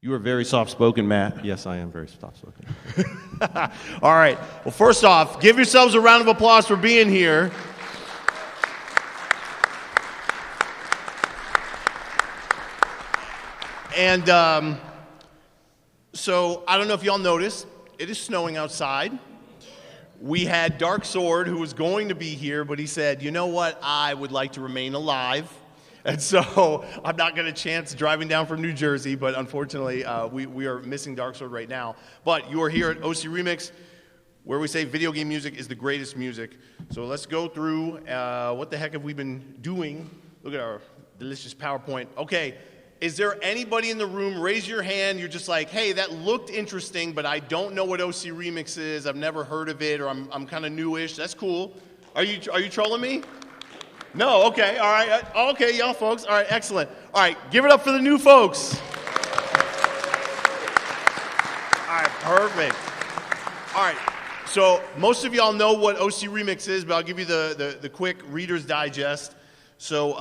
You are very soft-spoken, Matt. Yes, I am very soft-spoken. All right. Well, first off, give yourselves a round of applause for being here. And so I don't know if y'all noticed, it is snowing outside. We had Dark Sword, who was going to be here, but he said, you know what, I would like to remain alive. And so I'm not going to chance driving down from New Jersey, but unfortunately, we are missing Dark Sword right now. But you are here at OC ReMix, where we say video game music is the greatest music. So let's go through what the heck have we been doing. Look at our delicious PowerPoint. Okay, is there anybody in the room, raise your hand, you're just like, hey, that looked interesting, but I don't know what OC ReMix is, I've never heard of it, or I'm kind of newish. That's cool. Are you trolling me? No, okay, all right. Okay, y'all folks. All right, excellent. All right, give it up for the new folks. All right, perfect. All right, so most of y'all know what OC ReMix is, but I'll give you the quick Reader's Digest. So,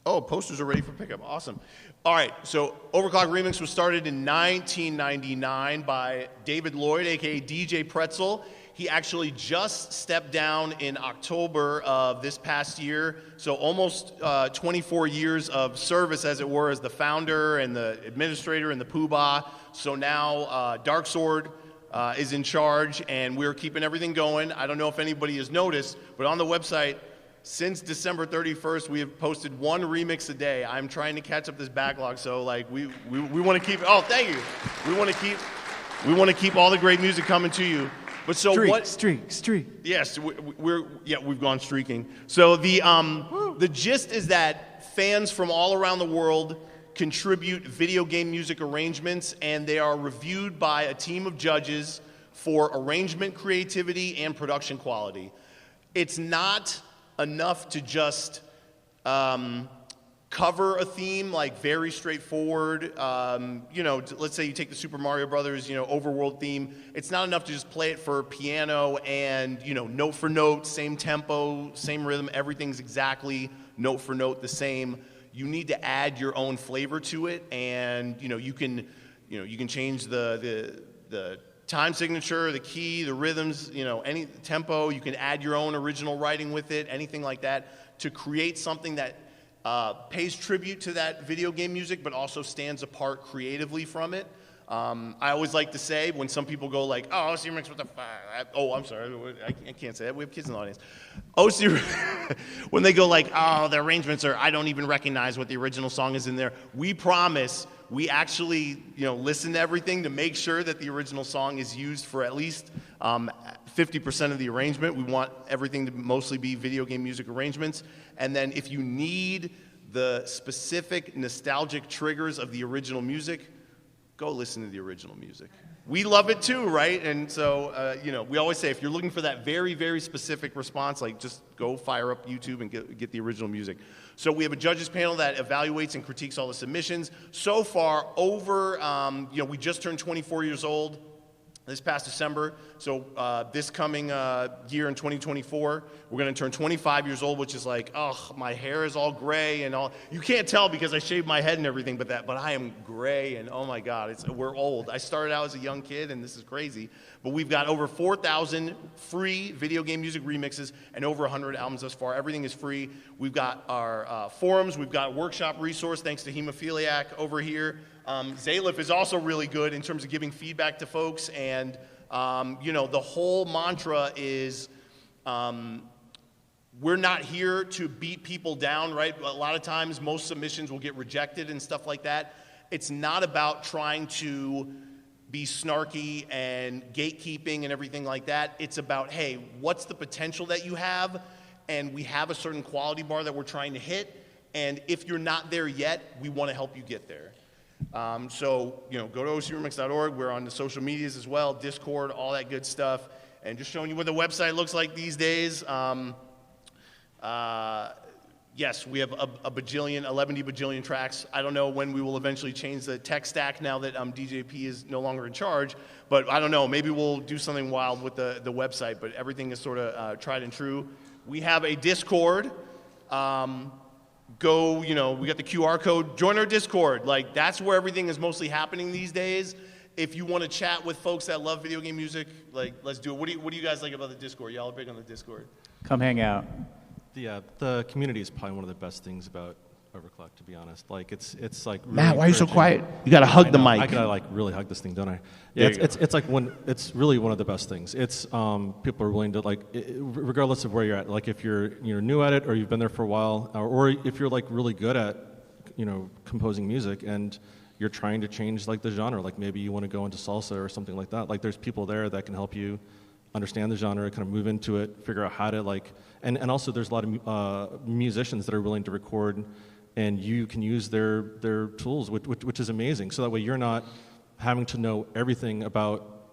oh, posters are ready for pickup. Awesome. All right, so Overclock ReMix was started in 1999 by David Lloyd, a.k.a. DJ Pretzel. He actually just stepped down in October of this past year, so almost 24 years of service, as it were, as the founder and the administrator and the poobah. So now Dark Sword is in charge, and we're keeping everything going. I don't know if anybody has noticed, but on the website, since December 31st, we have posted one remix a day. I'm trying to catch up this backlog, so like we want to keep. Oh, thank you. We want to keep all the great music coming to you. But so Streak. Yes, we've gone streaking. So the gist is that fans from all around the world contribute video game music arrangements, and they are reviewed by a team of judges for arrangement, creativity, and production quality. It's not enough to just cover a theme, like very straightforward. Let's say you take the Super Mario Brothers, overworld theme. It's not enough to just play it for piano and, note for note, same tempo, same rhythm. Everything's exactly note for note the same. You need to add your own flavor to it, and you can change the time signature, the key, the rhythms, any tempo. You can add your own original writing with it, anything like that, to create something that pays tribute to that video game music, but also stands apart creatively from it. I always like to say, when some people go like, oh, OC ReMix, what the fuck? Oh, I'm sorry, I can't say that. We have kids in the audience. When they go like, oh, the arrangements are, I don't even recognize what the original song is in there. We promise we actually, listen to everything to make sure that the original song is used for at least 50% of the arrangement. We want everything to mostly be video game music arrangements. And then if you need the specific nostalgic triggers of the original music, go listen to the original music. We love it too, right? And so, we always say if you're looking for that very, very specific response, like just go fire up YouTube and get the original music. So we have a judges panel that evaluates and critiques all the submissions. So far, we just turned 24 years old this past December. So this coming year in 2024, we're going to turn 25 years old, which is like, oh, my hair is all gray and all. You can't tell because I shaved my head and everything, but I am gray, and oh my God, we're old. I started out as a young kid, and this is crazy. But we've got over 4,000 free video game music remixes and over 100 albums thus far. Everything is free. We've got our forums. We've got workshop resource, thanks to Hemophiliac over here. Zalif is also really good in terms of giving feedback to folks, and the whole mantra is we're not here to beat people down, right? A lot of times most submissions will get rejected and stuff like that. It's not about trying to be snarky and gatekeeping and everything like that. It's about, hey, what's the potential that you have? And we have a certain quality bar that we're trying to hit, and if you're not there yet, we want to help you get there. Go to ocremix.org. We're on the social medias as well, Discord, all that good stuff. And just showing you what the website looks like these days. Yes, we have 11 bajillion tracks. I don't know when we will eventually change the tech stack now that DJP is no longer in charge. But I don't know, maybe we'll do something wild with the website. But everything is sort of tried and true. We have a Discord. go, we got the QR code, join our Discord. Like, that's where everything is mostly happening these days. If you want to chat with folks that love video game music, like, let's do it. What do you guys like about the Discord? Y'all are big on the Discord. Come hang out. The community is probably one of the best things about Overclock, to be honest. Like, it's like really Matt, why are you so encouraging. quiet? You got to hug the mic. I gotta like really hug this thing, don't I? Yeah, it's like it's really one of the best things. It's people are willing to like, regardless of where you're at. Like if you're new at it or you've been there for a while, or if you're like really good at composing music and you're trying to change like the genre. Like maybe you want to go into salsa or something like that. Like there's people there that can help you understand the genre, kind of move into it, figure out how to like, and also there's a lot of musicians that are willing to record. And you can use their tools, which is amazing. So that way you're not having to know everything about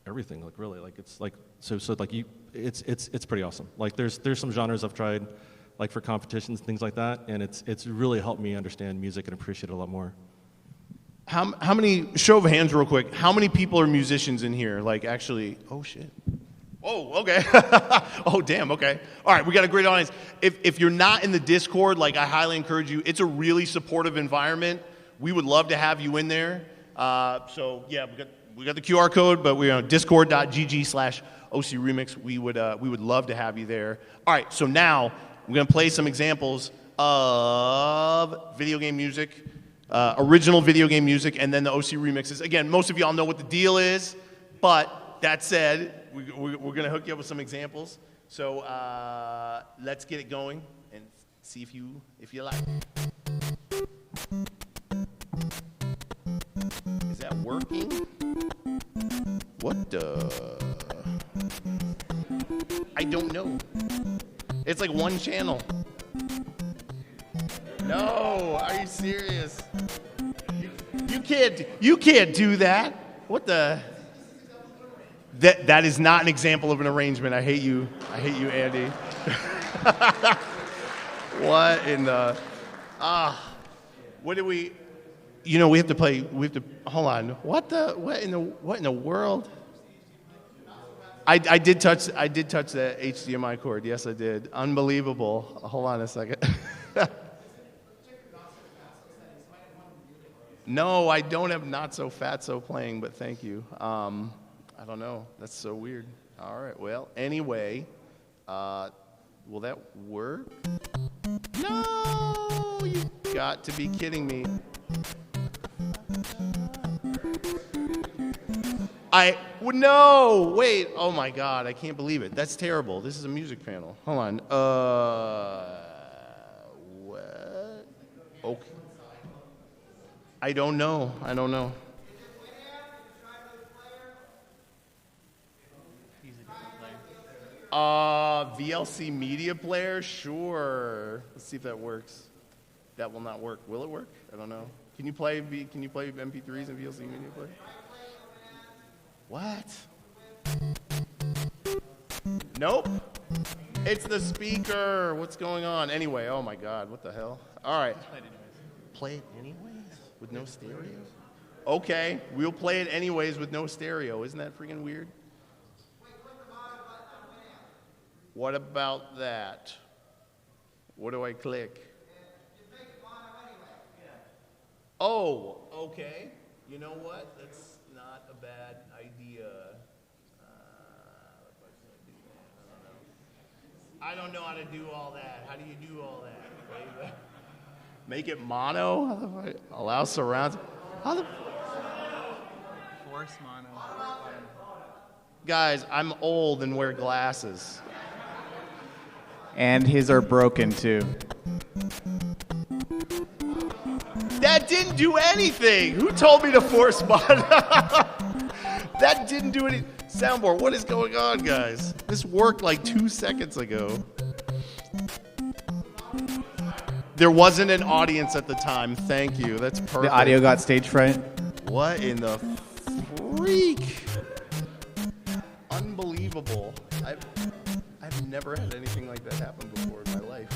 everything. Like really, like it's like so like it's pretty awesome. Like there's some genres I've tried, like for competitions and things like that, and it's really helped me understand music and appreciate it a lot more. How many, show of hands real quick, how many people are musicians in here? Like actually, oh shit. Oh, okay. Oh, damn, okay. All right, we got a great audience. If you're not in the Discord, like I highly encourage you. It's a really supportive environment. We would love to have you in there. So yeah, we got the QR code, but we're on discord.gg/OCRemix. We would love to have you there. All right, so now we're gonna play some examples of video game music, original video game music, and then the OC remixes. Again, most of y'all know what the deal is, but that said, we're going to hook you up with some examples. So let's get it going and see if you like it. Is that working? What the? I don't know. It's like one channel. No, are you serious? You can't do that. What the? That is not an example of an arrangement. I hate you, Andy. What in the? What do we? We have to play. We have to. Hold on. What in the world? I did touch the HDMI cord. Yes, I did. Unbelievable. Hold on a second. No, I don't have Not So Fatso playing, but thank you. I don't know. That's so weird. All right. Well, anyway, will that work? No, you got to be kidding me. No, wait. Oh my God, I can't believe it. That's terrible. This is a music panel. Hold on. What? Okay. I don't know. VLC media player? Sure. Let's see if that works. That will not work. Will it work? I don't know. Can you play MP3s in VLC media player? What? Nope. It's the speaker. What's going on? Anyway, oh my God, what the hell? All right. Play it anyways with no stereo? Okay, we'll play it anyways with no stereo. Isn't that freaking weird? What about that? What do I click? Oh, okay. You know what? That's not a bad idea. I don't know how to do all that. How do you do all that? Make it mono? Allow surround. How the? Force mono. Guys, I'm old and wear glasses. And his are broken too. That didn't do anything. Who told me to force mono? That didn't do any. Soundboard, what is going on, guys? This worked like 2 seconds ago. There wasn't an audience at the time. Thank you. That's perfect. The audio got stage fright. What in the freak? Unbelievable. I've never had anything like that happen before in my life.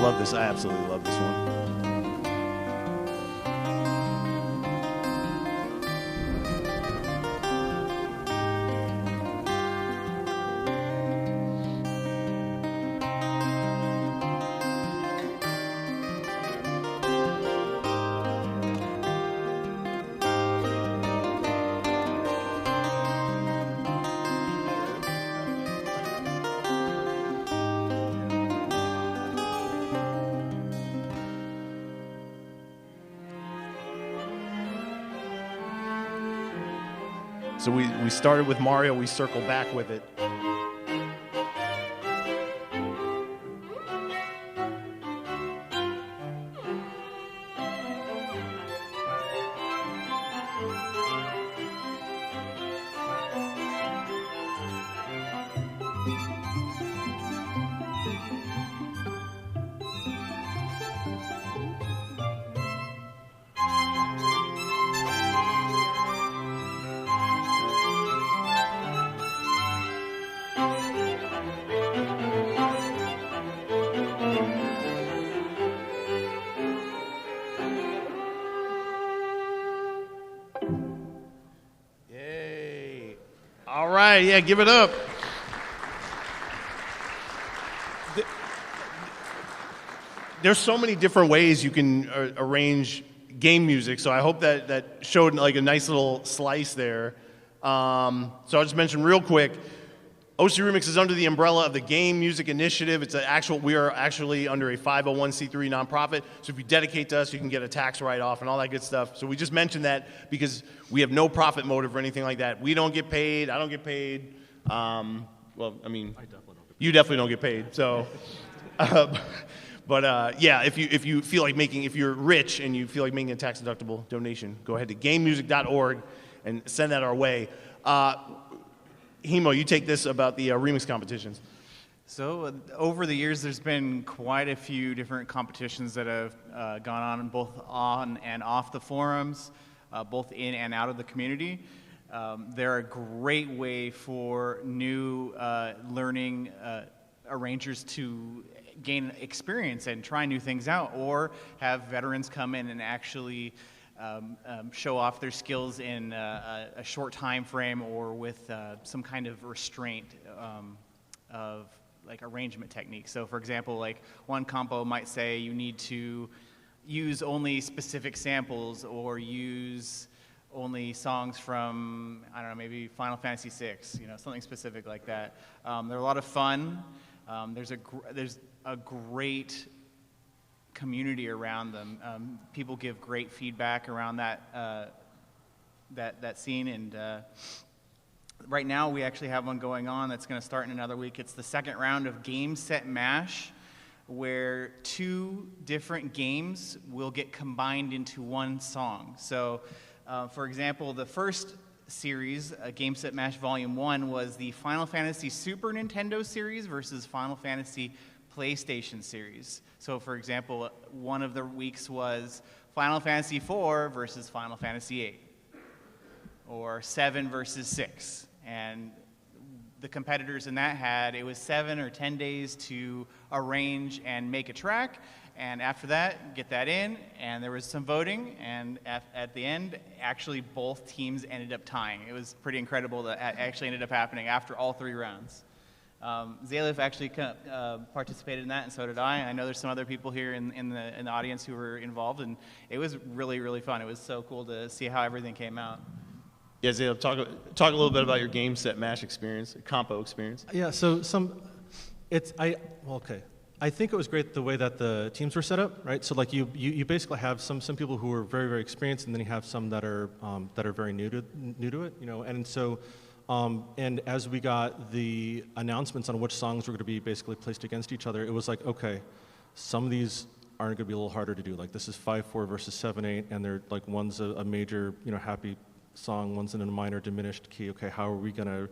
love this. I absolutely love this one. So we started with Mario, we circle back with it. All right, yeah, give it up. There's so many different ways you can arrange game music, so I hope that showed like a nice little slice there. So I'll just mention real quick, OC ReMix is under the umbrella of the Game Music Initiative. We are actually under a 501c3 nonprofit, so if you dedicate to us, you can get a tax write-off and all that good stuff. So we just mentioned that because we have no profit motive or anything like that. We don't get paid. I don't get paid. Well, I mean, you definitely don't get paid. So, yeah, if you feel like if you're rich and you feel like making a tax-deductible donation, go ahead to gamemusic.org and send that our way. Hemo, you take this about the remix competitions. So over the years, there's been quite a few different competitions that have gone on both on and off the forums, both in and out of the community. They're a great way for new learning arrangers to gain experience and try new things out, or have veterans come in and actually show off their skills in a short time frame or with some kind of restraint of like arrangement techniques. So for example, like one compo might say you need to use only specific samples or use only songs from, I don't know, maybe Final Fantasy VI, something specific like that. They're a lot of fun. There's a great community around them. People give great feedback around that scene, and right now we actually have one going on that's going to start in another week. It's the second round of Game Set Mash, where 2 different games will get combined into one song. So, for example, the first series, Game Set Mash Volume 1, was the Final Fantasy Super Nintendo series versus Final Fantasy PlayStation series. So for example, one of the weeks was Final Fantasy IV versus Final Fantasy VIII, or 7 versus 6. And the competitors in that it was 7 or 10 days to arrange and make a track, and after that, get that in, and there was some voting, and at the end, actually both teams ended up tying. It was pretty incredible that actually ended up happening after all 3 rounds. Zalif actually participated in that, and so did I. I know there's some other people here in the audience who were involved, and it was really, really fun. It was so cool to see how everything came out. Yeah, Zalif, talk a little bit about your Game Set Mash experience, compo experience. Yeah, so I think it was great the way that the teams were set up, right? So like you basically have some people who are very, very experienced, and then you have some that are very new to it, and so. And as we got the announcements on which songs were going to be basically placed against each other, it was like, okay, some of these aren't going to be a little harder to do. Like this is 5/4 versus 7/8, and they're like one's a major, happy song, one's in a minor diminished key. Okay, how are we going to?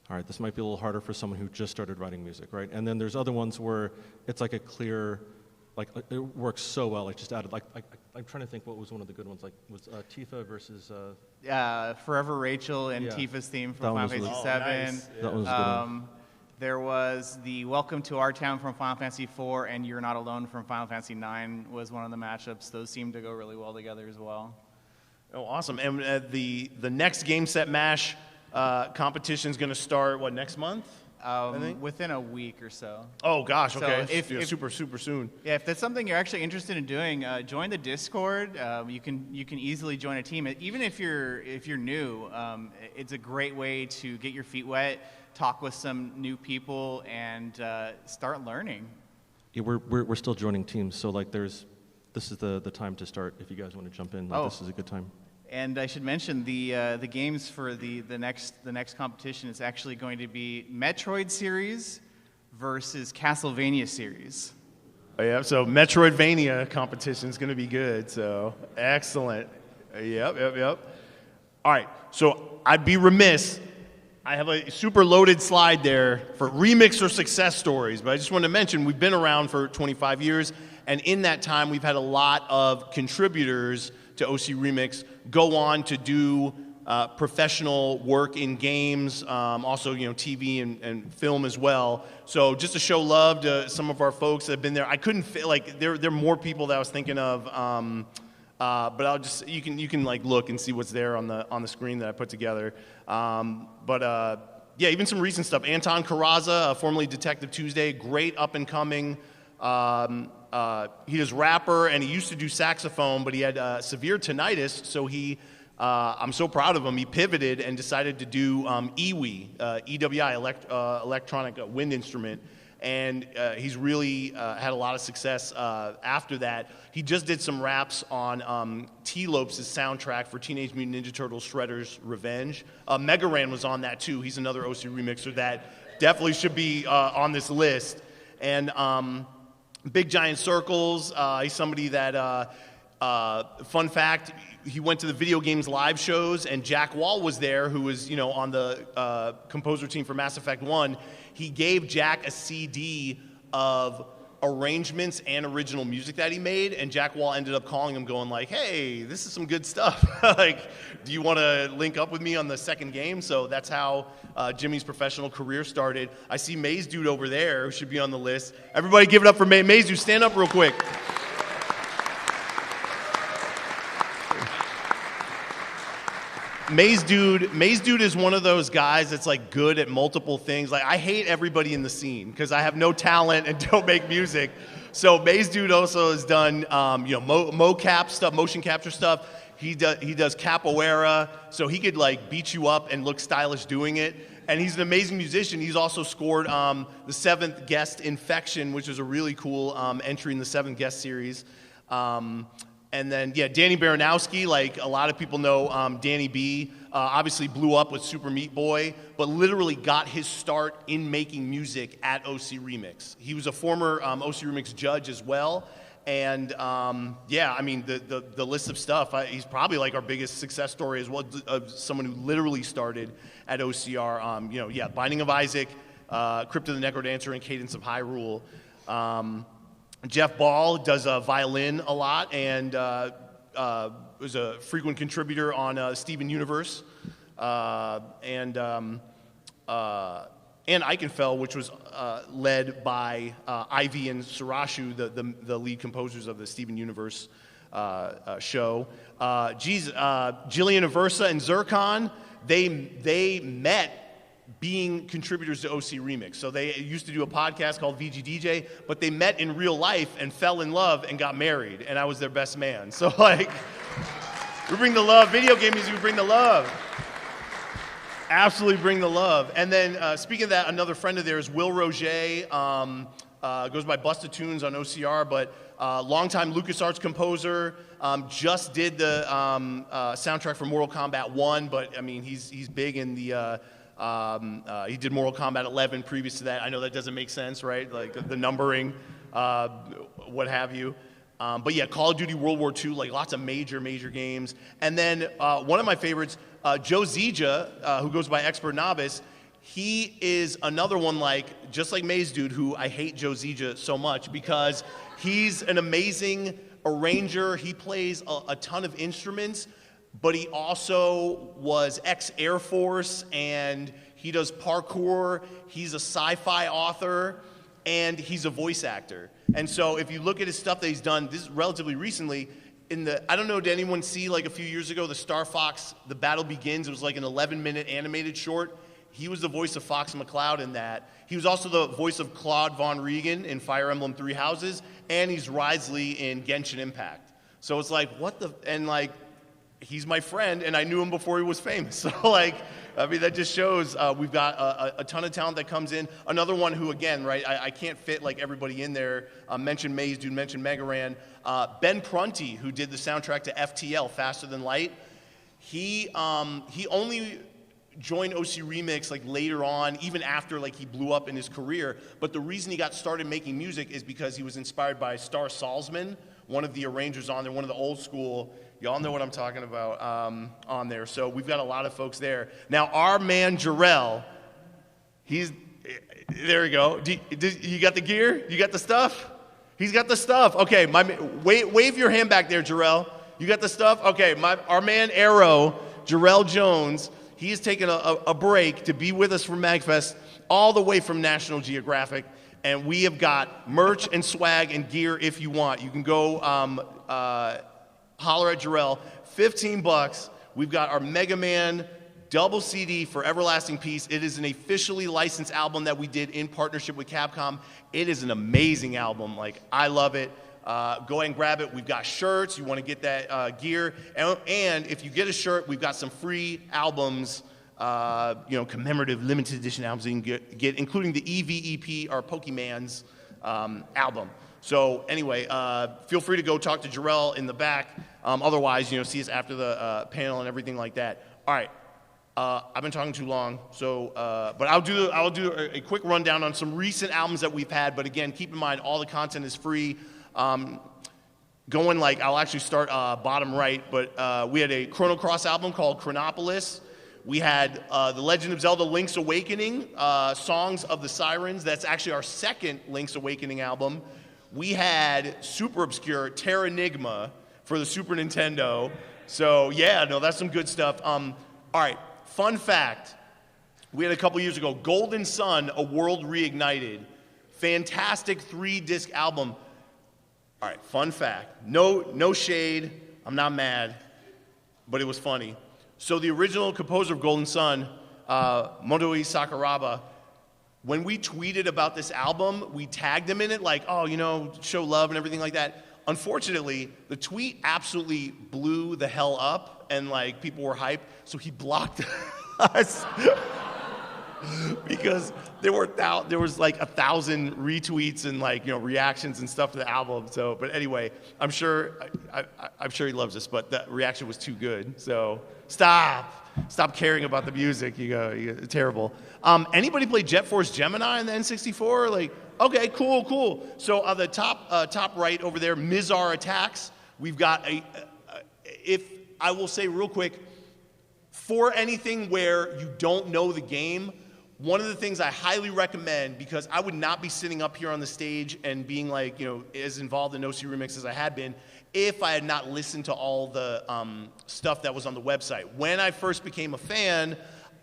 All right, this might be a little harder for someone who just started writing music, right? And then there's other ones where it's like a clear, like it works so well. Like just added, like I'm trying to think what was one of the good ones. Like was Tifa versus. Forever Rachel and Tifa's theme from Final Fantasy VII. Nice. That was a good one. There was the Welcome to Our Town from Final Fantasy IV and You're Not Alone from Final Fantasy IX was one of the matchups. Those seemed to go really well together as well. Oh, awesome. And the next Game Set Mash competition is going to start, what, next month? I think? Within a week or so. Oh, gosh, So okay. if- super soon. Yeah, if that's something you're actually interested in doing, join the Discord. You can easily join a team. Even if you're new, it's a great way to get your feet wet, talk with some new people, and start learning. Yeah, we're still joining teams, so like this is the time to start if you guys want to jump in. This is a good time. And I should mention the games for the next competition is actually going to be Metroid series versus Castlevania series. Oh, yeah, so Metroidvania competition is going to be good, so excellent. Yep. All right, so I'd be remiss. I have a super loaded slide there for remix or success stories, but I just want to mention we've been around for 25 years, and in that time we've had a lot of contributors to OC Remix go on to do professional work in games, also TV and film as well. So just to show love to some of our folks that have been there. I couldn't there are more people that I was thinking of, but I'll just you can like look and see what's there on the screen that I put together. Yeah, even some recent stuff. Anton Carraza, formerly Detective Tuesday, great up and coming. He is rapper and he used to do saxophone, but he had severe tinnitus, so I'm so proud of him. He pivoted and decided to do EWI, EWI, electronic wind instrument, and he's really had a lot of success after that. He just did some raps on T. Lopes' soundtrack for Teenage Mutant Ninja Turtles Shredder's Revenge. Mega Ran was on that too. He's another OC remixer that definitely should be on this list. And Big Giant Circles, he's somebody that, fun fact, he went to the video games live shows, and Jack Wall was there, who was, on the composer team for Mass Effect 1. He gave Jack a CD of arrangements and original music that he made, and Jack Wall ended up calling him going like, hey, this is some good stuff. Like, do you want to link up with me on the second game? So that's how Jimmy's professional career started. I see Maze Dude over there, who should be on the list. Everybody give it up for Maze Dude. Stand up real quick. Maze Dude is one of those guys that's like good at multiple things. Like, I hate everybody in the scene because I have no talent and don't make music. So Maze Dude also has done mocap stuff, motion capture stuff. He does capoeira, so he could like beat you up and look stylish doing it. And he's an amazing musician. He's also scored the 7th Guest Infection, which is a really cool entry in the 7th Guest series. And then, Danny Baranowski, like a lot of people know Danny B, obviously blew up with Super Meat Boy, but literally got his start in making music at OC Remix. He was a former OC Remix judge as well. And the list of stuff, he's probably like our biggest success story as well, of someone who literally started at OCR. Binding of Isaac, Crypt of the Necrodancer, and Cadence of Hyrule. Jeff Ball does violin a lot and was a frequent contributor on Steven Universe. And Eichenfeld, which was led by Ivy and Surashu, the lead composers of the Steven Universe show. Jillian Aversa and Zircon, they met being contributors to OC Remix. So they used to do a podcast called VGDJ, but they met in real life and fell in love and got married, and I was their best man. So like, we bring the love. Video game music, we bring the love. Absolutely bring the love. And then speaking of that, another friend of theirs, Will Roger, goes by Busted Tunes on OCR, but longtime LucasArts composer, just did the soundtrack for Mortal Kombat 1, but I mean, he's big in the, he did Mortal Kombat 11 previous to that. I know that doesn't make sense, right? Like the numbering, what have you. But yeah, Call of Duty World War II, like lots of major games. And then one of my favorites, Joe Zija, who goes by Expert Novice, he is another one like, just like Maze Dude, who I hate Joe Zija so much because he's an amazing arranger. He plays a ton of instruments, but he also was ex-Air Force, and he does parkour, he's a sci-fi author, and he's a voice actor. And so if you look at his stuff that he's done, this is relatively recently, I don't know, did anyone see like a few years ago, the Star Fox, The Battle Begins? It was like an 11-minute animated short. He was the voice of Fox McCloud in that. He was also the voice of Claude Von Regan in Fire Emblem Three Houses, and he's Wriothesley in Genshin Impact. So it's like, and like, he's my friend, and I knew him before he was famous. So like, I mean, that just shows we've got a ton of talent that comes in. Another one who, again, right, I can't fit like everybody in there. Mentioned Maze Dude, mentioned Mega Ran. Ben Prunty, who did the soundtrack to FTL, Faster Than Light. He only joined OC Remix like later on, even after like he blew up in his career. But the reason he got started making music is because he was inspired by Star Salzman, one of the arrangers on there, one of the old school. Y'all know what I'm talking about on there. So we've got a lot of folks there. Now our man Jarrell, there we go. You got the gear? You got the stuff? He's got the stuff. Okay, wave your hand back there, Jarrell. You got the stuff? Okay, our man Arrow, Jarrell Jones. He has taken a break to be with us for MAGFest, all the way from National Geographic, and we have got merch and swag and gear if you want. You can go holler at Jarrell. $15. We've got our Mega Man double CD for Everlasting Peace. It is an officially licensed album that we did in partnership with Capcom. It is an amazing album. Like, I love it. Go ahead and grab it. We've got shirts. You want to get that gear. And if you get a shirt, we've got some free albums, commemorative limited edition albums you can get, including the EVEP, our Pokemon's album. So anyway, feel free to go talk to Jarrell in the back. Otherwise, see us after the panel and everything like that. All right. I've been talking too long, so but I'll do a quick rundown on some recent albums that we've had. But again, keep in mind all the content is free. I'll actually start bottom right, but we had a Chrono Cross album called Chronopolis. We had The Legend of Zelda Link's Awakening, Songs of the Sirens. That's actually our second Link's Awakening album. We had super obscure Terranigma for the Super Nintendo. So yeah, no, that's some good stuff. All right, fun fact. We had a couple years ago, Golden Sun, A World Reignited. Fantastic 3-disc album. All right, fun fact. No shade. I'm not mad, but it was funny. So the original composer of Golden Sun, Modoi Sakuraba, when we tweeted about this album, we tagged him in it like, show love and everything like that. Unfortunately, the tweet absolutely blew the hell up and like people were hyped, so he blocked us. Because there was like 1,000 retweets and like reactions and stuff to the album. So, but anyway, I'm sure he loves us, but the reaction was too good. So stop caring about the music. You're terrible. Anybody play Jet Force Gemini in the N64? Like, okay, cool. So on the top right over there, Mizar Attacks. We've got if I will say real quick, for anything where you don't know the game. One of the things I highly recommend, because I would not be sitting up here on the stage and being like, as involved in OC Remix as I had been, if I had not listened to all the stuff that was on the website. When I first became a fan,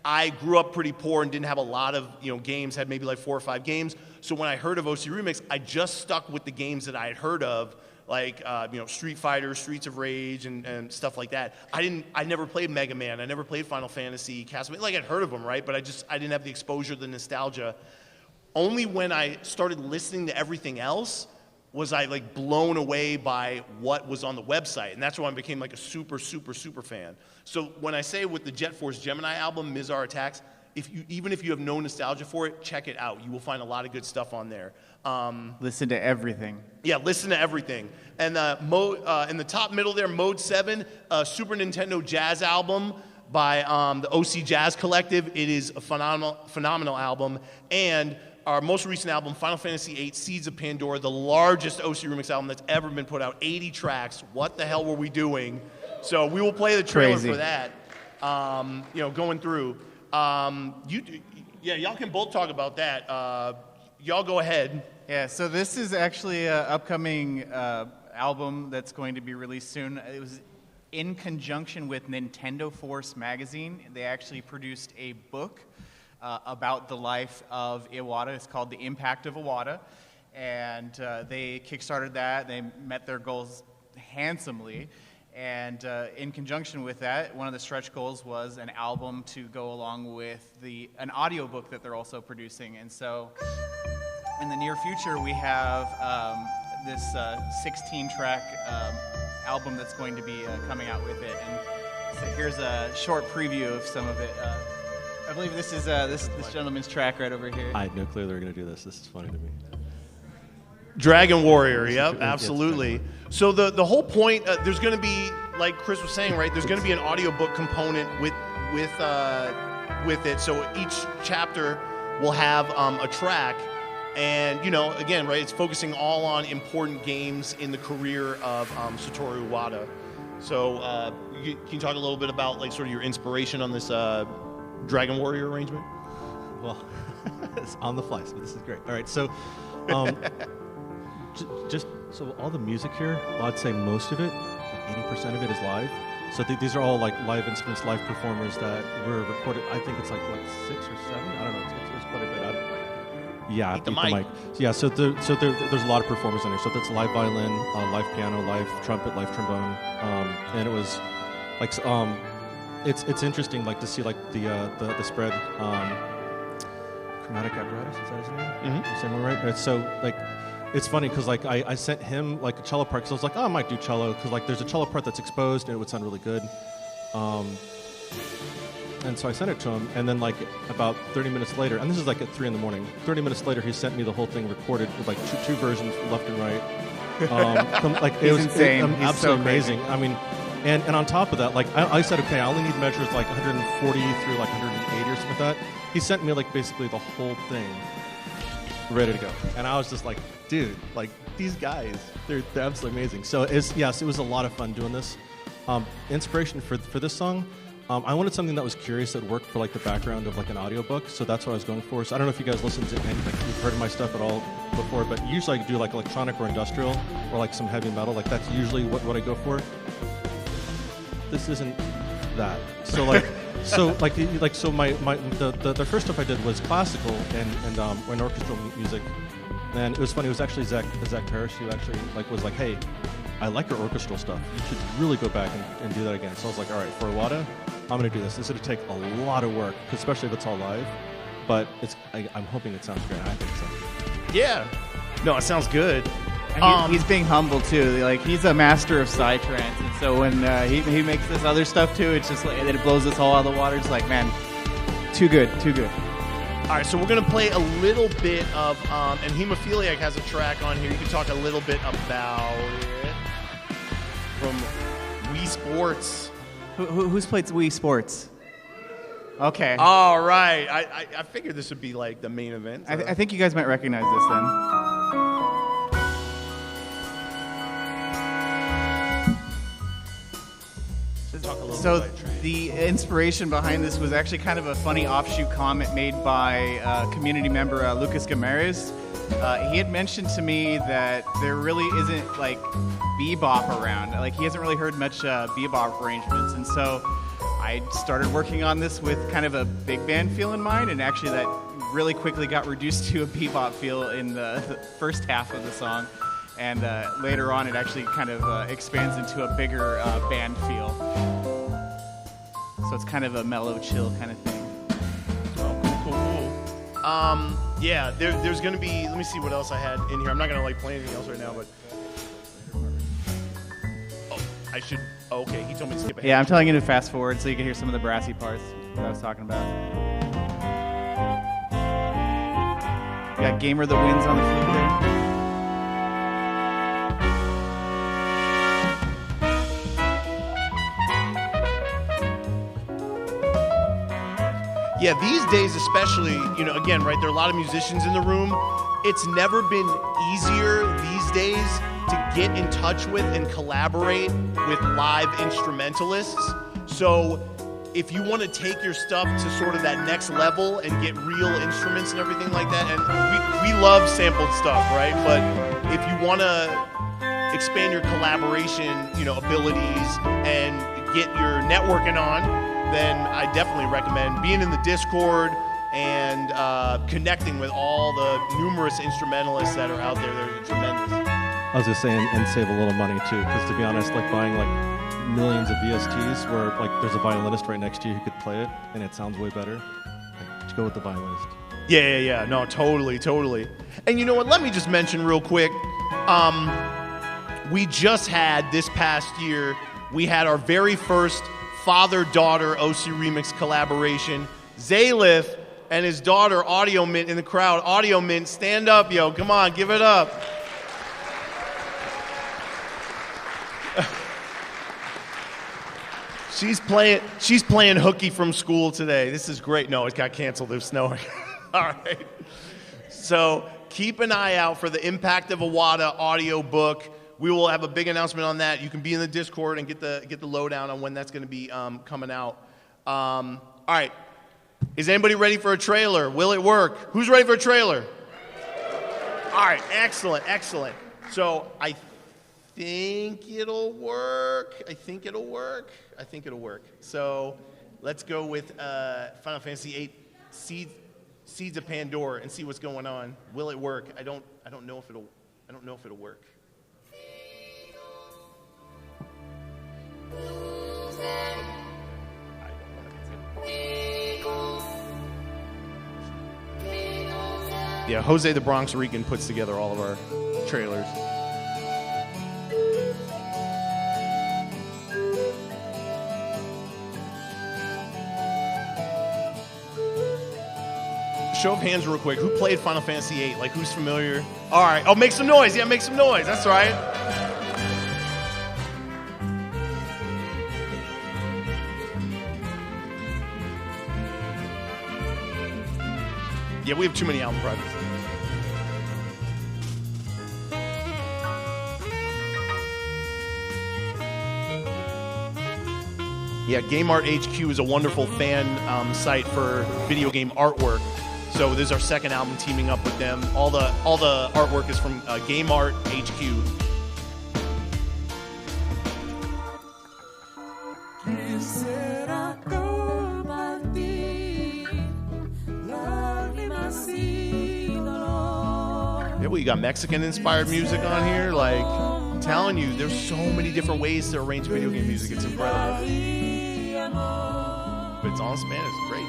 I grew up pretty poor and didn't have a lot of games, had maybe like 4 or 5 games. So when I heard of OC Remix, I just stuck with the games that I had heard of, like Street Fighter, Streets of Rage, and stuff like that. I never played Mega Man. I never played Final Fantasy, Castlevania. Like, I'd heard of them, right? But I didn't have the exposure, the nostalgia. Only when I started listening to everything else was I like blown away by what was on the website, and that's when I became like a super fan. So when I say with the Jet Force Gemini album, Mizar Attacks, even if you have no nostalgia for it, check it out. You will find a lot of good stuff on there. Listen to everything. Yeah, listen to everything. And in the top middle there, Mode 7, Super Nintendo Jazz album by the OC Jazz Collective. It is a phenomenal album. And our most recent album, Final Fantasy VIII, Seeds of Pandora, the largest OC Remix album that's ever been put out, 80 tracks. What the hell were we doing? So we will play the trailer for that, going through. Y'all can both talk about that. Y'all go ahead. Yeah, so this is actually an upcoming album that's going to be released soon. It was in conjunction with Nintendo Force magazine. They actually produced a book about the life of Iwata. It's called The Impact of Iwata. And they kickstarted that. They met their goals handsomely. And in conjunction with that, one of the stretch goals was an album to go along with an audiobook that they're also producing. And so in the near future, we have this 16-track album that's going to be coming out with it. And so here's a short preview of some of it. I believe this is this gentleman's track right over here. I had no clue they were going to do this. This is funny to me. Dragon Warrior, yep, absolutely. So the whole point, there's going to be, like Chris was saying, right? There's going to be an audiobook component with it. So each chapter will have a track, and again, right? It's focusing all on important games in the career of Satoru Iwata. So can you talk a little bit about like sort of your inspiration on this Dragon Warrior arrangement? Well, it's on the fly, so this is great. All right, so. Just so all the music here, well, I'd say most of it, like 80% of it is live. So these are all like live instruments, live performers that were recorded. I think it's like what, 6 or 7? I don't know. It's quite a bit. Yeah, eat the mic. So, yeah, so there's a lot of performers in there. So that's live violin, live piano, live trumpet, live trombone, and it was like it's interesting like to see like the spread. Chromatic apparatus, is that his name? Mm-hmm. Same one, right? So like. It's funny because like I sent him like a cello part because I was like, oh, I might do cello because like there's a cello part that's exposed and it would sound really good. And so I sent it to him, and then like about 30 minutes later, and this is like at 3 a.m. 30 minutes later, he sent me the whole thing recorded with like two versions, left and right. Like it was insane. He's absolutely so amazing. I mean, and on top of that, like I said, okay, I only need measures like 140 through like 180 or something like that. He sent me like basically the whole thing. Ready to go, and I was just like, dude, like these guys, they're absolutely amazing. So it was a lot of fun doing this. Inspiration for this song, I wanted something that was curious that worked for like the background of like an audiobook, so that's what I was going for. So I don't know if you guys listened to any, like you've heard of my stuff at all before, but usually I do like electronic or industrial or like some heavy metal. Like that's usually what I go for. This isn't that. So like. So the first stuff I did was classical and orchestral music, and it was funny. It was actually Zach Parrish who actually was like, hey, I like your orchestral stuff. You should really go back and do that again. So I was like, all right, for Iwata, I'm going to do this. This is going to take a lot of work, especially if it's all live. But I'm hoping it sounds great. I think it sounds good. Yeah, no, it sounds good. He's being humble too. Like he's a master of psytrance, and so when he makes this other stuff too, it's just like and it blows us all out of the water. It's like, man, too good. All right, so we're gonna play a little bit of and Hemophiliac has a track on here. You can talk a little bit about it from Wii Sports. Who's played Wii Sports? Okay. All right, I figured this would be like the main event. So. I think you guys might recognize this then. So the inspiration behind this was actually kind of a funny offshoot comment made by community member Lucas Gamarez. He had mentioned to me that there really isn't like bebop around. Like he hasn't really heard much bebop arrangements, and so I started working on this with kind of a big band feel in mind, and actually that really quickly got reduced to a bebop feel in the first half of the song. And later on, it actually kind of expands into a bigger band feel. So it's kind of a mellow, chill kind of thing. Oh, cool. Yeah, there's going to be, let me see what else I had in here. I'm not going to like play anything else right now, but... okay, he told me to skip ahead. Yeah, I'm telling you to fast forward so you can hear some of the brassy parts that I was talking about. We got Gamer the Winds on the flute there. Yeah, these days especially, again, right, there are a lot of musicians in the room. It's never been easier these days to get in touch with and collaborate with live instrumentalists. So if you want to take your stuff to sort of that next level and get real instruments and everything like that, and we love sampled stuff, right? But if you want to expand your collaboration, abilities and get your networking on, then I definitely recommend being in the Discord, and connecting with all the numerous instrumentalists that are out there that are tremendous. I was just saying, and save a little money too, because to be honest, like buying like millions of VSTs where like there's a violinist right next to you who could play it and it sounds way better, like, just go with the violinist. Yeah. No, totally. And you know what? Let me just mention real quick. We just had this past year, we had our very first father-daughter OC Remix collaboration. Zaylith and his daughter Audio Mint in the crowd. Audio Mint, stand up, yo. Come on, give it up. She's playing hooky from school today. This is great. No, it got canceled. It was snowing. All right. So keep an eye out for the Impact of Awada audio book. We will have a big announcement on that. You can be in the Discord and get the lowdown on when that's going to be coming out. All right. Is anybody ready for a trailer? Will it work? Who's ready for a trailer? All right. Excellent. So I think it'll work. So let's go with Final Fantasy VIII Seeds of Pandora and see what's going on. Will it work? I don't know if it'll work. Yeah, Jose the Bronx Rican puts together all of our trailers. Show of hands real quick. Who played Final Fantasy VIII? Like, who's familiar? All right. Oh, make some noise. Yeah, make some noise. That's right. Yeah, we have too many album projects. Yeah, Game Art HQ is a wonderful fan site for video game artwork. So this is our second album teaming up with them. All the artwork is from Game Art HQ. Yeah, well, you got Mexican-inspired music on here. Like, I'm telling you, there's so many different ways to arrange video game music. It's incredible. But it's all in Spanish. It's great.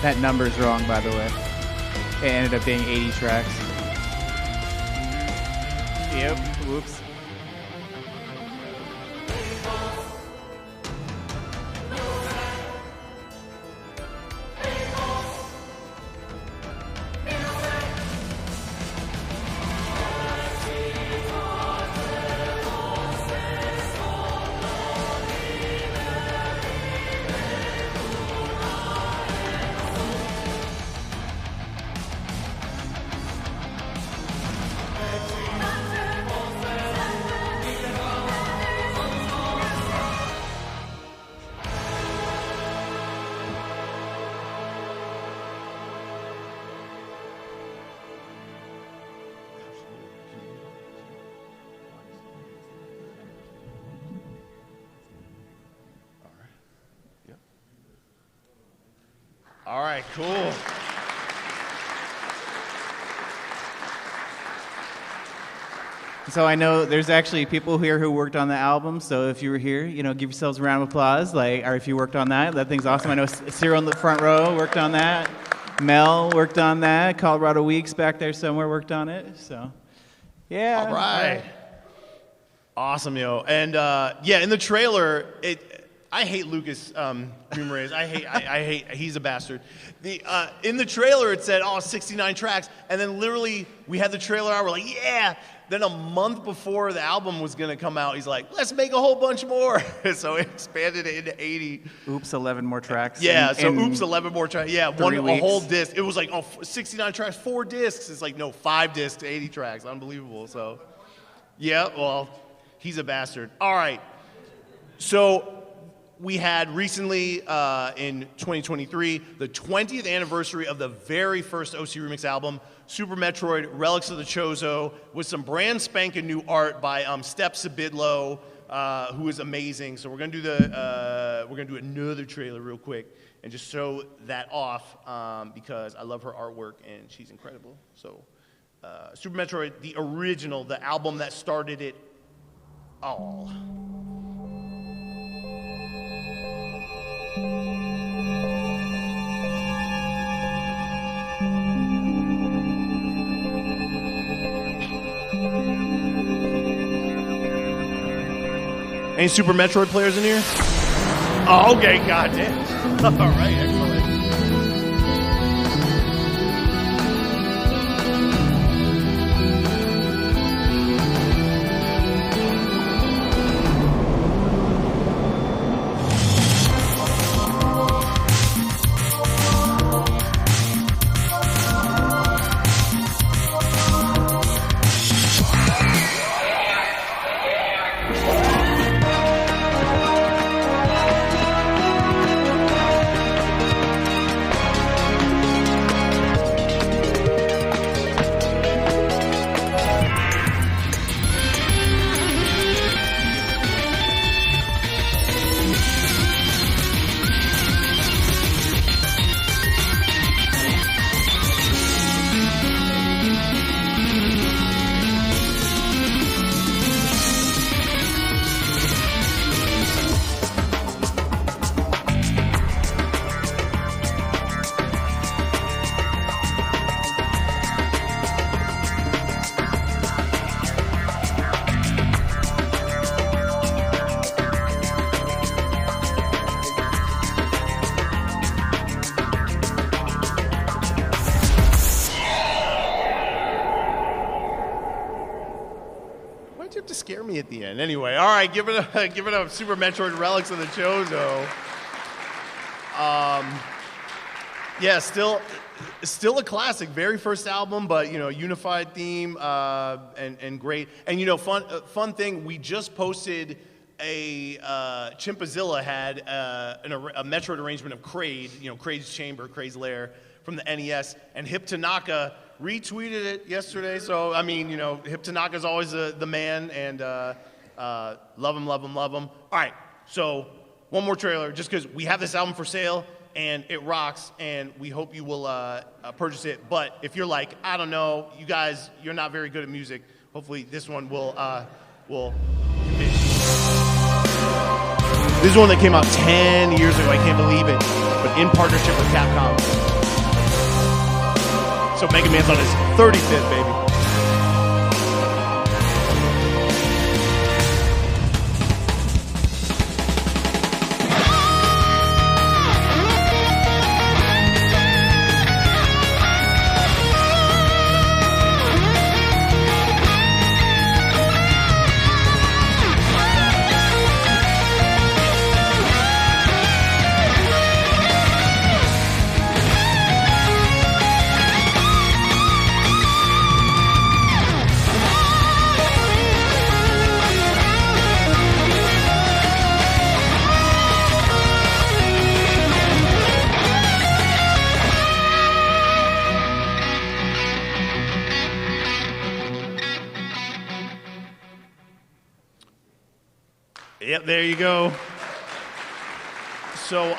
That number's wrong, by the way. It ended up being 80 tracks. Yep. Whoops. All right, cool. So I know there's actually people here who worked on the album. So if you were here, give yourselves a round of applause. Or if you worked on that, that thing's awesome. I know Cyril in the front row worked on that. Mel worked on that. Colorado Weeks back there somewhere worked on it. So, yeah. All right. Awesome, yo. And in the trailer, I hate Lucas Ramirez. I hate. He's a bastard. In the trailer, it said, 69 tracks, and then literally we had the trailer out. We're like, yeah. Then a month before the album was gonna come out, he's like, let's make a whole bunch more. So it expanded it into 80. Oops, 11 more tracks. Yeah. Oops, 11 more tracks. Yeah, a whole disc. It was like 69 tracks, 4 discs. It's like no, 5 discs, 80 tracks. Unbelievable. So, yeah. Well, he's a bastard. All right. So. We had recently, in 2023, the 20th anniversary of the very first OC Remix album, Super Metroid: Relics of the Chozo, with some brand spanking new art by Step Sabidlo, who is amazing. So we're gonna do another trailer real quick and just show that off because I love her artwork and she's incredible. So Super Metroid, the original, the album that started it all. Any Super Metroid players in here? Oh, okay, goddamn. All right, excellent. At the end. Anyway, all right, give it up, Super Metroid: Relics of the Chozo. Yeah, still a classic, very first album, but unified theme and great. And fun thing, we just posted a Chimpazilla had a Metroid arrangement of Kraid, Kraid's Chamber, Kraid's Lair from the NES, and Hip Tanaka retweeted it yesterday. So I mean, Hip Tanaka's always the man, and love him. All right, so one more trailer, just because we have this album for sale and it rocks, and we hope you will purchase it. But if you're like, I don't know, you guys, you're not very good at music, hopefully this one will. This is one that came out 10 years ago. I can't believe it, but in partnership with Capcom. So Mega Man's on his 35th, baby. Yep, there you go. So,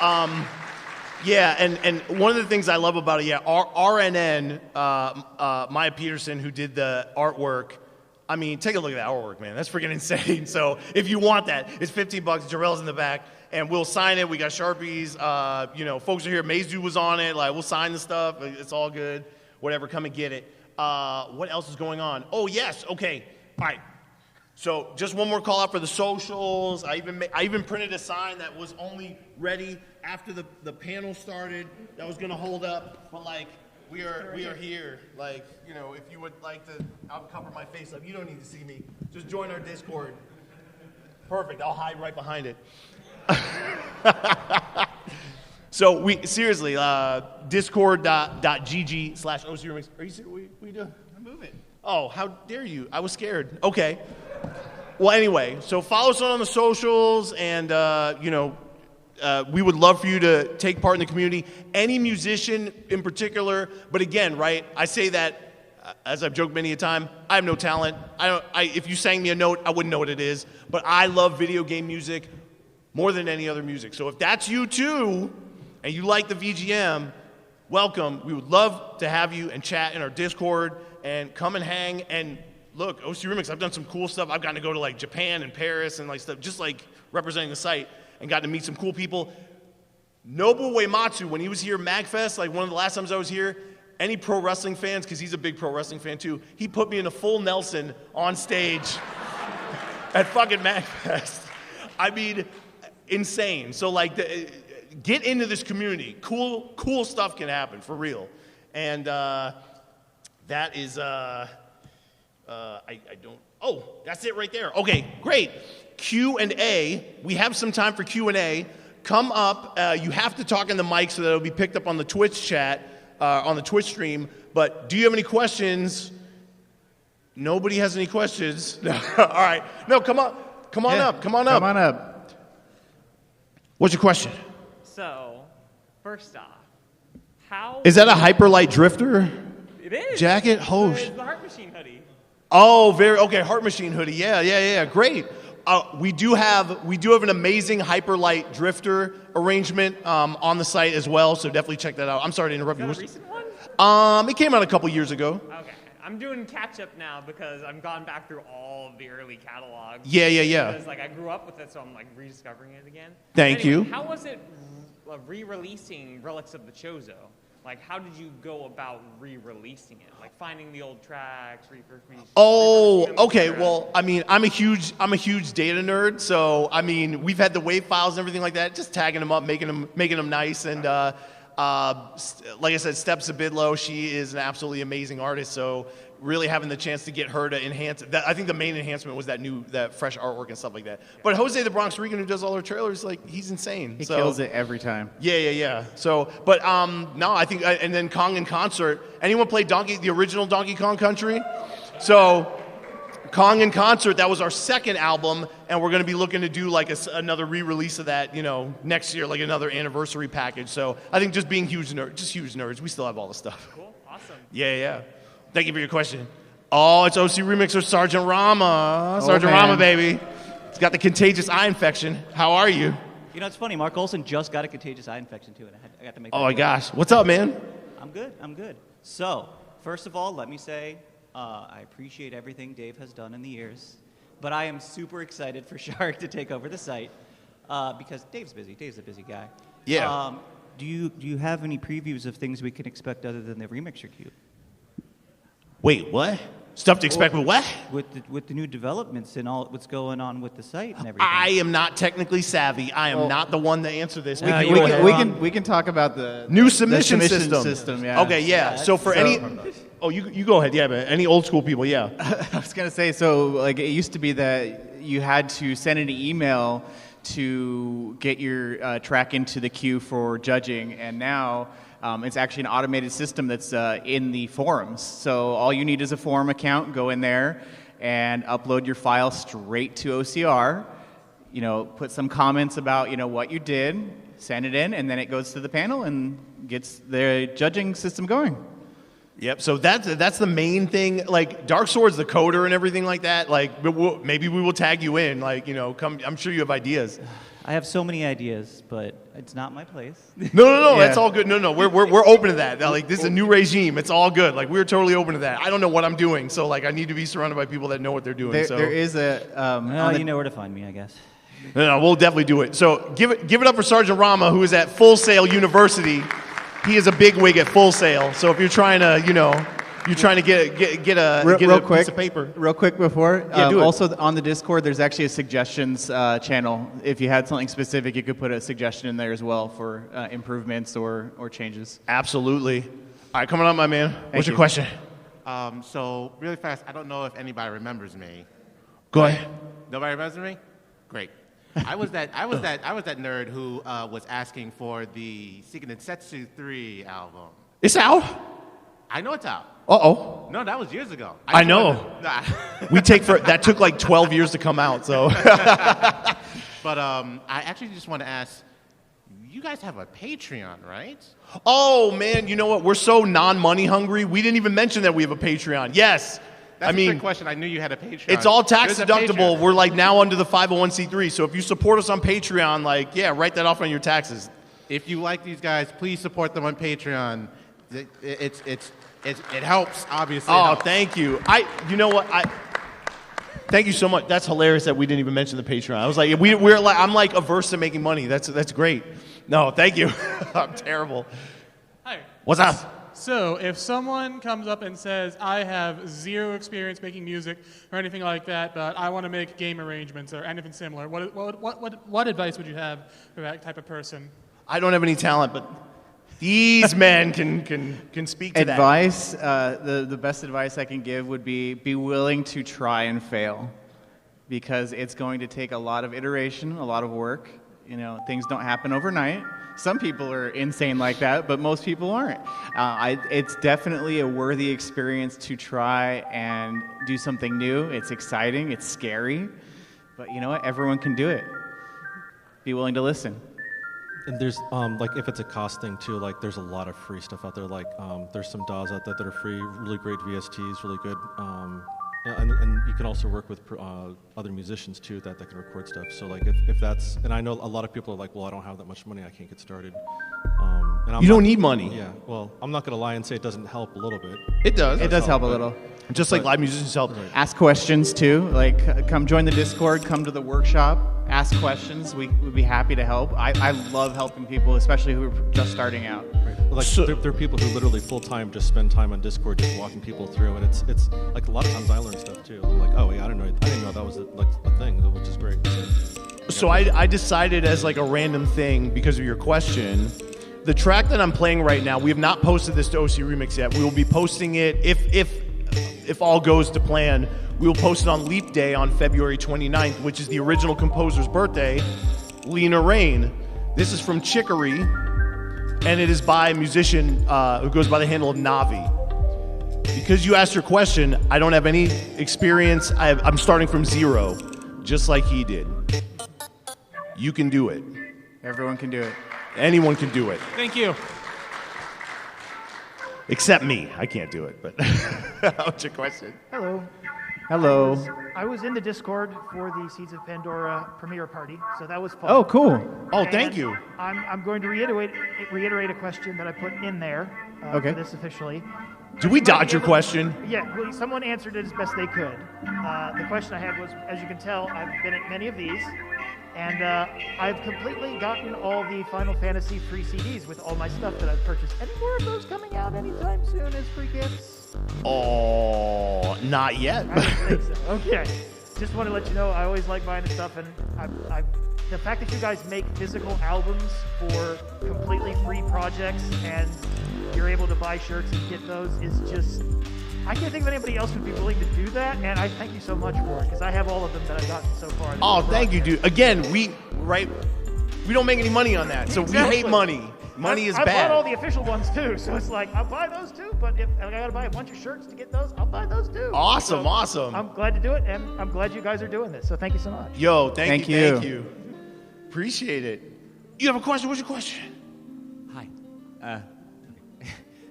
yeah, and one of the things I love about it, RNN, Maya Peterson, who did the artwork, I mean, take a look at that artwork, man. That's freaking insane. So if you want that, it's $15. Jarrell's in the back, and we'll sign it. We got Sharpies. Folks are here. Mazu was on it. Like, we'll sign the stuff. It's all good. Whatever, come and get it. What else is going on? Oh, yes. Okay. All right. So just one more call out for the socials. I even printed a sign that was only ready after the panel started. That was gonna hold up, but like we are here. Like, you know, if you would like to, I'll cover my face up. You don't need to see me. Just join our Discord. Perfect. I'll hide right behind it. So we seriously, discord.gg/OCReMix. Are you serious? What are you doing? I'm moving. Oh, how dare you? I was scared. Okay. Well, anyway, so follow us on the socials, and, we would love for you to take part in the community. Any musician in particular, but again, right, I say that, as I've joked many a time, I have no talent. If you sang me a note, I wouldn't know what it is, but I love video game music more than any other music. So if that's you too, and you like the VGM, welcome. We would love to have you and chat in our Discord, and come and hang, and look, OC ReMix, I've done some cool stuff. I've gotten to go to like Japan and Paris and like stuff, just like representing the site, and got to meet some cool people. Nobu Uematsu, when he was here, MAGFest, like one of the last times I was here, any pro wrestling fans, because he's a big pro wrestling fan too, he put me in a full Nelson on stage at fucking MAGFest. I mean, insane. So like, get into this community. Cool stuff can happen, for real. And that is, I don't, oh, that's it right there. Okay, great. Q&A, we have some time for Q&A. Come up, you have to talk in the mic so that it'll be picked up on the Twitch chat, on the Twitch stream, but do you have any questions? Nobody has any questions. All right, no, come on up. Come on up. What's your question? So, first off, how... Is that a Hyperlight Drifter? It is. Jacket? It's the Heart Machine hoodie. Oh, okay, Heart Machine hoodie. Yeah, great. We do have an amazing Hyperlight Drifter arrangement on the site as well, so definitely check that out. I'm sorry to interrupt you. Is that a recent one? It came out a couple years ago. Okay. I'm doing catch up now because I've gone back through all of the early catalogs. Yeah. Because I grew up with it, so I'm rediscovering it again. Thank you. How was it re-releasing Relics of the Chozo? How did you go about re-releasing it? Finding the old tracks, repurposing. Oh, okay. Well, I mean, I'm a huge data nerd, so I mean, we've had the WAV files and everything like that, just tagging them up, making them nice, and like I said, Steps Abidlo, she is an absolutely amazing artist, so really having the chance to get her to enhance it. I think the main enhancement was that fresh artwork and stuff like that. But Jose the Bronx Rican, who does all our trailers, he's insane. He kills it every time. Yeah. So, but no, I think, and then Kong in Concert. Anyone play the original Donkey Kong Country? So, Kong in Concert, that was our second album, and we're going to be looking to do another re-release of that, next year, another anniversary package. So, I think just being huge nerds, we still have all the stuff. Cool, awesome. Yeah. Thank you for your question. Oh, it's OC Remixer Sergeant Rama. Sergeant Rama, baby. He's got the contagious eye infection. How are you? You know, it's funny. Mark Olson just got a contagious eye infection, too, and I got to make that Oh, my quick. gosh. What's up, man? I'm good. So, first of all, let me say I appreciate everything Dave has done in the years, but I am super excited for Shark to take over the site because Dave's busy. Dave's a busy guy. Yeah. Do you have any previews of things we can expect other than the Remixer Cube? Wait, what? Stuff to expect with what? With the new developments and all what's going on with the site and everything. I am not technically savvy. I am not the one to answer this. We can talk about the new submission system. Yeah. Okay, yeah. So for any... Oh, you go ahead. Yeah, but any old school people, yeah. I was going to say, so it used to be that you had to send an email to get your track into the queue for judging, and now... it's actually an automated system that's in the forums. So all you need is a forum account. Go in there and upload your file straight to OCR. Put some comments about what you did, send it in, and then it goes to the panel and gets the judging system going. Yep. So that's the main thing. Dark Sword's the coder and everything like that. Maybe we will tag you in. Come. I'm sure you have ideas. I have so many ideas, but it's not my place. No, Yeah. that's all good. No, we're open to that. Like, this is a new regime. It's all good. Like, we're totally open to that. I don't know what I'm doing, so like I need to be surrounded by people that know what they're doing. There is a Well, you know where to find me, I guess. No, we'll definitely do it. So give it up for Sergeant Rama, who is at Full Sail University. He is a bigwig at Full Sail. So if you're trying to, get a piece of paper. Real quick before. Yeah, do it. Also on the Discord, there's actually a suggestions channel. If you had something specific, you could put a suggestion in there as well for improvements or changes. Absolutely. All right, coming on, my man. What's your you. question? So really fast, I don't know if anybody remembers me. Go ahead. Nobody remembers me? Great. I was that nerd who was asking for the Seeking Densetsu 3 album. It's out. I know it's out. Uh-oh. No, that was years ago. I know. Nah. That took like 12 years to come out, so. But I actually just want to ask, you guys have a Patreon, right? Oh, man, you know what? We're so non-money hungry, we didn't even mention that we have a Patreon. Yes. That's a trick question. I knew you had a Patreon. It's all tax There's a deductible. Patreon. We're like now under the 501c3. So if you support us on Patreon, like, yeah, write that off on your taxes. If you like these guys, please support them on Patreon. It helps, obviously. It Oh, helps. thank you. You know what? Thank you so much. That's hilarious that we didn't even mention the Patreon. I was like, I'm like averse to making money. That's great. No, thank you. I'm terrible. Hi. What's up? So, if someone comes up and says, I have zero experience making music or anything like that, but I want to make game arrangements or anything similar, what advice would you have for that type of person? I don't have any talent, but these men can speak to that. Advice, the best advice I can give would be willing to try and fail, because it's going to take a lot of iteration, a lot of work. You know, things don't happen overnight. Some people are insane like that, but most people aren't. It's definitely a worthy experience to try and do something new. It's exciting, it's scary, but you know what? Everyone can do it. Be willing to listen. And there's like if it's a cost thing too, like there's a lot of free stuff out there. Like there's some DAWs out there that are free, really great VSTs, really good. And you can also work with other musicians too that can record stuff. So like if that's, and I know a lot of people are like, well, I don't have that much money, I can't get started. And You don't need money. Yeah, well, I'm not gonna lie and say it doesn't help a little bit. It does. It does help a little. Just like live musicians help. Ask questions too. Like, come join the Discord, come to the workshop, ask questions. We would be happy to help. I love helping people, especially who are just starting out. Like there are people who literally full time just spend time on Discord just walking people through, and it's like a lot of times I learn stuff too. I'm like, oh yeah, I didn't know that was like a thing, which is great. So I decided as like a random thing because of your question. The track that I'm playing right now, we have not posted this to OC Remix yet. We will be posting it if all goes to plan. We will post it on Leap Day on February 29th, which is the original composer's birthday, Lena Rain. This is from Chicory, and it is by a musician who goes by the handle of Navi. Because you asked your question, I don't have any experience. I'm starting from zero, just like he did. You can do it. Everyone can do it. Anyone can do it. Thank you. Except me. I can't do it, but what's your question? Hello. Hello. I was in the Discord for the Seeds of Pandora premiere party, so that was fun. Oh, cool. Oh, thank And you. I'm going to reiterate a question that I put in there Okay. for this officially. Did we dodge your question? Yeah, well, someone answered it as best they could. The question I had was, as you can tell, I've been at many of these, and I've completely gotten all the Final Fantasy free CDs with all my stuff that I've purchased. Any more of those coming out anytime soon as free gifts? Oh, not yet. I don't think so. Okay. Just want to let you know, I always like buying the stuff, and the fact that you guys make physical albums for completely free projects and you're able to buy shirts and get those is just, I can't think of anybody else who'd be willing to do that, and I thank you so much for it, because I have all of them that I've gotten so far. Oh, thank you, dude. Again, we don't make any money on that, so Exactly. we hate money. Money is I bad. bought all the official ones too, so it's like, I'll buy those too, but if I gotta buy a bunch of shirts to get those, I'll buy those too. Awesome, So awesome. I'm glad to do it, and I'm glad you guys are doing this, so thank you so much. Yo, thank you. Thank Thank you. Appreciate it. You have a question? What's your question? Hi.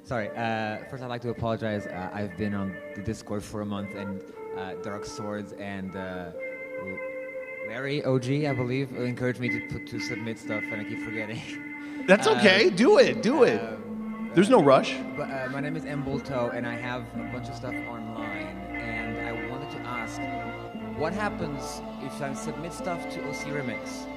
Sorry. First, I'd like to apologize. I've been on the Discord for a month, and Dark Swords and Larry OG, I believe, encouraged me to submit stuff, and I keep forgetting. That's okay. Do it. There's no rush. But my name is Mbulto, and I have a bunch of stuff online, and I wanted to ask, what happens if I submit stuff to OC ReMix,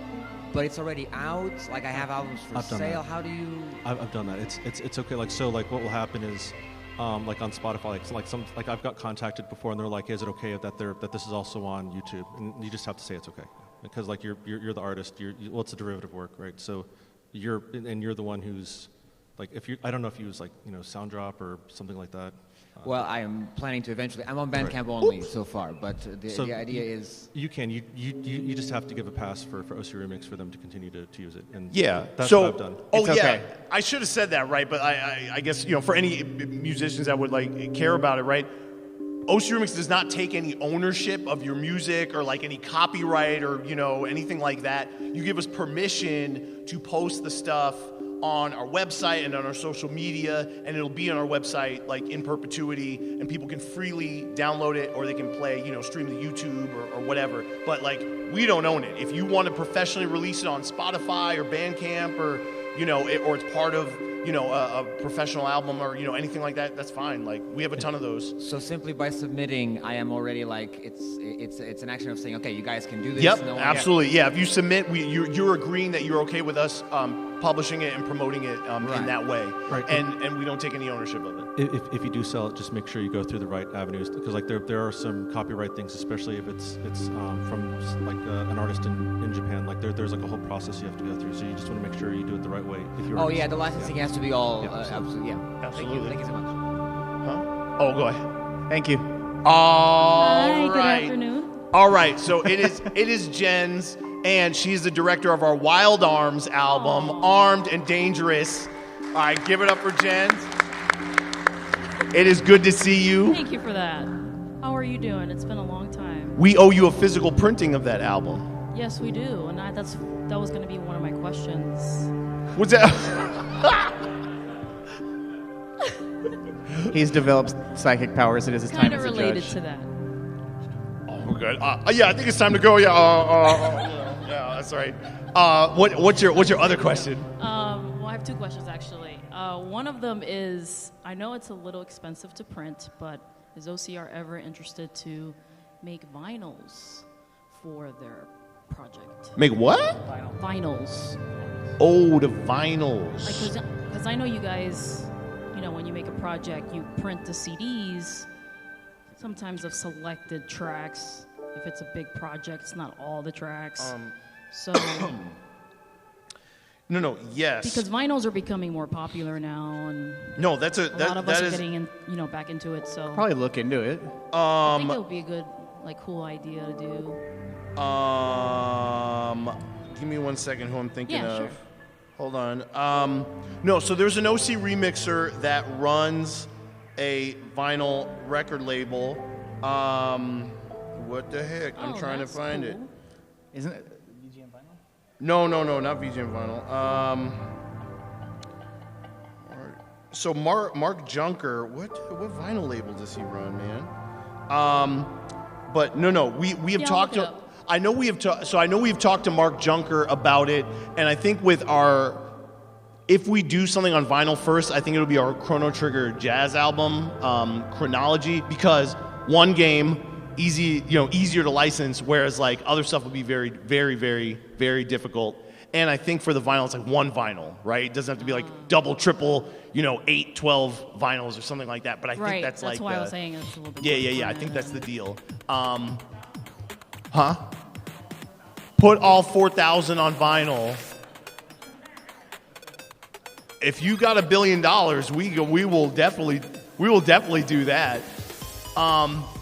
but it's already out? Like I have albums for sale. How do you? I've done that. It's okay. Like so, like what will happen is, like on Spotify, like I've got contacted before, and they're like, "Is it okay that this is also on YouTube?" And you just have to say it's okay, because like you're the artist. Well, it's a derivative work, right? So you're the one who's like, I don't know if you use like Sounddrop or something like that. Well, I am planning to eventually. I'm on Bandcamp only so far, but the idea is you just have to give a pass for OC ReMix for them to continue to use it. And yeah, that's so, what I've done. Oh yeah, okay. I should have said that, right? But I guess for any musicians that would like care about it, right? OC ReMix does not take any ownership of your music or like any copyright or anything like that. You give us permission to post the stuff on our website and on our social media, and it'll be on our website like in perpetuity, and people can freely download it, or they can play, stream to YouTube or whatever. But like, we don't own it. If you want to professionally release it on Spotify or Bandcamp or or it's part of a professional album or anything like that, that's fine. Like, we have a ton of those. So simply by submitting, I am already like, it's an action of saying, okay, you guys can do this. Yep, absolutely. Yeah, if you submit, you're agreeing that you're okay with us publishing it and promoting it in that way. Right. And we don't take any ownership of it. If you do sell it, just make sure you go through the right avenues, because like there are some copyright things, especially if it's from like an artist in Japan. Like there's like a whole process you have to go through. So you just want to make sure you do it the right way. If you're the licensing has to be all absolutely. Absolutely. Thank you so much. Oh, go ahead. Thank you. All right. Good afternoon. All right. So it is Jen's, and she's the director of our Wild Arms album, Armed and Dangerous. All right, give it up for Jen. It is good to see you. Thank you for that. How are you doing? It's been a long time. We owe you a physical printing of that album. Yes, we do, and that was going to be one of my questions. What's that? He's developed psychic powers. It is his time as a judge. Kind of related to that. Oh, we're good. Yeah, I think it's time to go. Yeah, that's right. What's your other question? Well, I have two questions actually. One of them is, I know it's a little expensive to print, but is OCR ever interested to make vinyls for their project? Make what? Vinyls. Oh, the vinyls. Because I know you guys, when you make a project, you print the CDs, sometimes of selected tracks. If it's a big project, it's not all the tracks. No, yes. Because vinyls are becoming more popular now, and no, a lot of us are getting in, back into it. So probably look into it. I think it would be a good, cool idea to do. Give me 1 second. Who I'm thinking of? Sure. Hold on. No, so there's an OC remixer that runs a vinyl record label. What the heck? I'm trying to find it. Isn't it VGM vinyl? No, not VGM vinyl. So Mark Junker, what vinyl label does he run, man? But no, we have talked to. I know we have talked to Mark Junker about it, and I think if we do something on vinyl first, I think it'll be our Chrono Trigger jazz album, Chronology, because one game, easier to license, whereas like other stuff would be very, very, very, very difficult. And I think for the vinyl, it's like one vinyl, right? It doesn't have to be like double, triple, 8, 12 vinyls or something like that. But I think that's like... That's why I was saying it's a little bit... Yeah. I think that's the deal. Put all 4,000 on vinyl. If you got $1 billion, we will definitely do that.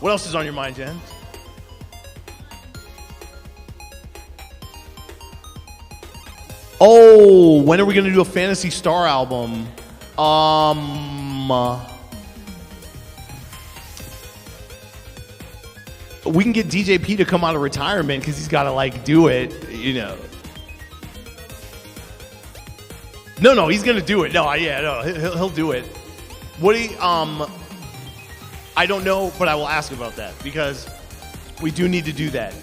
What else is on your mind, Jen? Oh, when are we going to do a Phantasy Star album? We can get DJ P to come out of retirement because he's got to do it, No, he's gonna do it. He'll do it. I don't know, but I will ask about that because we do need to do that.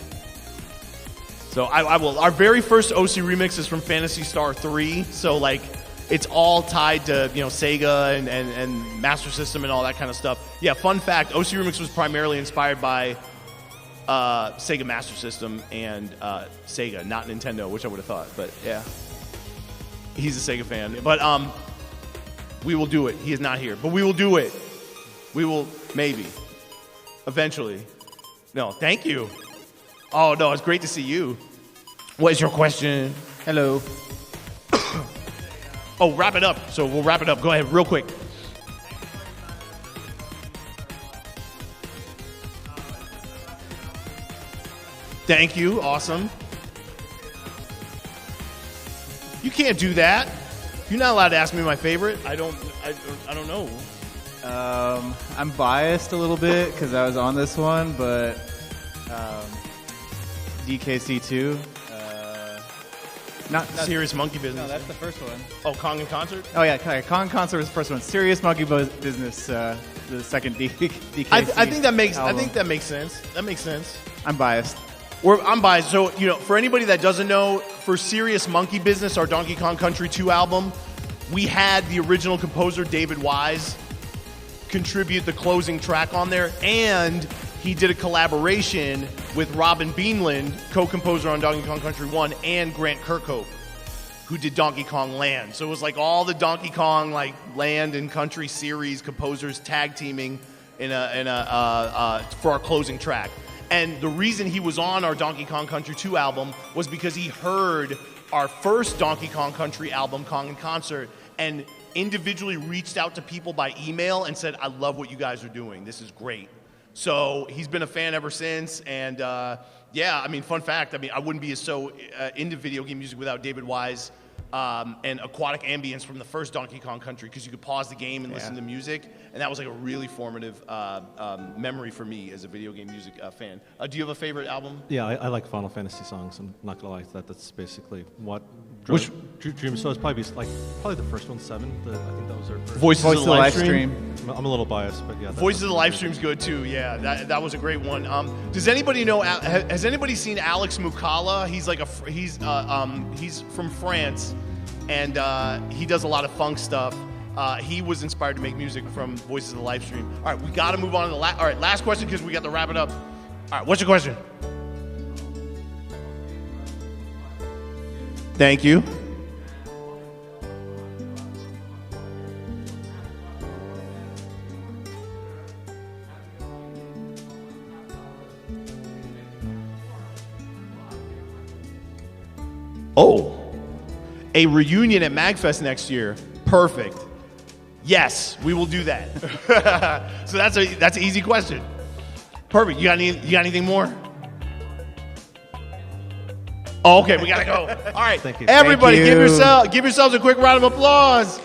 So I will. Our very first OC remix is from Phantasy Star 3. So like, it's all tied to Sega and Master System and all that kind of stuff. Yeah. Fun fact: OC remix was primarily inspired by Sega Master System and Sega, not Nintendo, which I would have thought. But yeah, he's a Sega fan. But we will do it. He is not here, but we will do it. We will maybe eventually. No, thank you. Oh, no, it's great to see you. What is your question? Hello. Oh, wrap it up. So we'll wrap it up. Go ahead, real quick. Thank you. Awesome. You can't do that. You're not allowed to ask me my favorite. I don't know. I'm biased a little bit because I was on this one, but DKC2. Not Serious Monkey Business. No, that's the first one. Oh, Kong in Concert? Oh, yeah, Kong in Concert was the first one. Serious Monkey Business, the second DKC. I think that makes album. sense. That makes sense. I'm biased. I'm biased. So, for anybody that doesn't know, for Serious Monkey Business, our Donkey Kong Country 2 album, we had the original composer, David Wise, contribute the closing track on there, and he did a collaboration with Robin Beanland, co-composer on Donkey Kong Country 1, and Grant Kirkhope, who did Donkey Kong Land. So it was like all the Donkey Kong like Land and Country series composers tag teaming for our closing track. And the reason he was on our Donkey Kong Country 2 album was because he heard our first Donkey Kong Country album, Kong in Concert, and individually reached out to people by email and said, I love what you guys are doing. This is great. So he's been a fan ever since. And fun fact, I wouldn't be so into video game music without David Wise and aquatic ambience from the first Donkey Kong Country, because you could pause the game and listen to music. And that was like a really formative memory for me as a video game music fan. Do you have a favorite album? Yeah, I like Final Fantasy songs. I'm not gonna lie to that. That's basically what Dream. So it's probably the first one, 7. I think that was our first. Voices of the Live Stream. I'm a little biased, but yeah. Voices of the Live Stream's good too. Yeah, that was a great one. Does anybody know? Has anybody seen Alex Mukala? He's like he's from France, and he does a lot of funk stuff. He was inspired to make music from Voices of the Live Stream. All right, we got to move on to the last question because we got to wrap it up. All right, what's your question? Thank you. Oh, a reunion at MAGFest next year. Perfect. Yes, we will do that. So that's an easy question. Perfect. You got anything more? Oh, okay, we gotta go. All right, Thank you. everybody, Thank you. give yourselves a quick round of applause.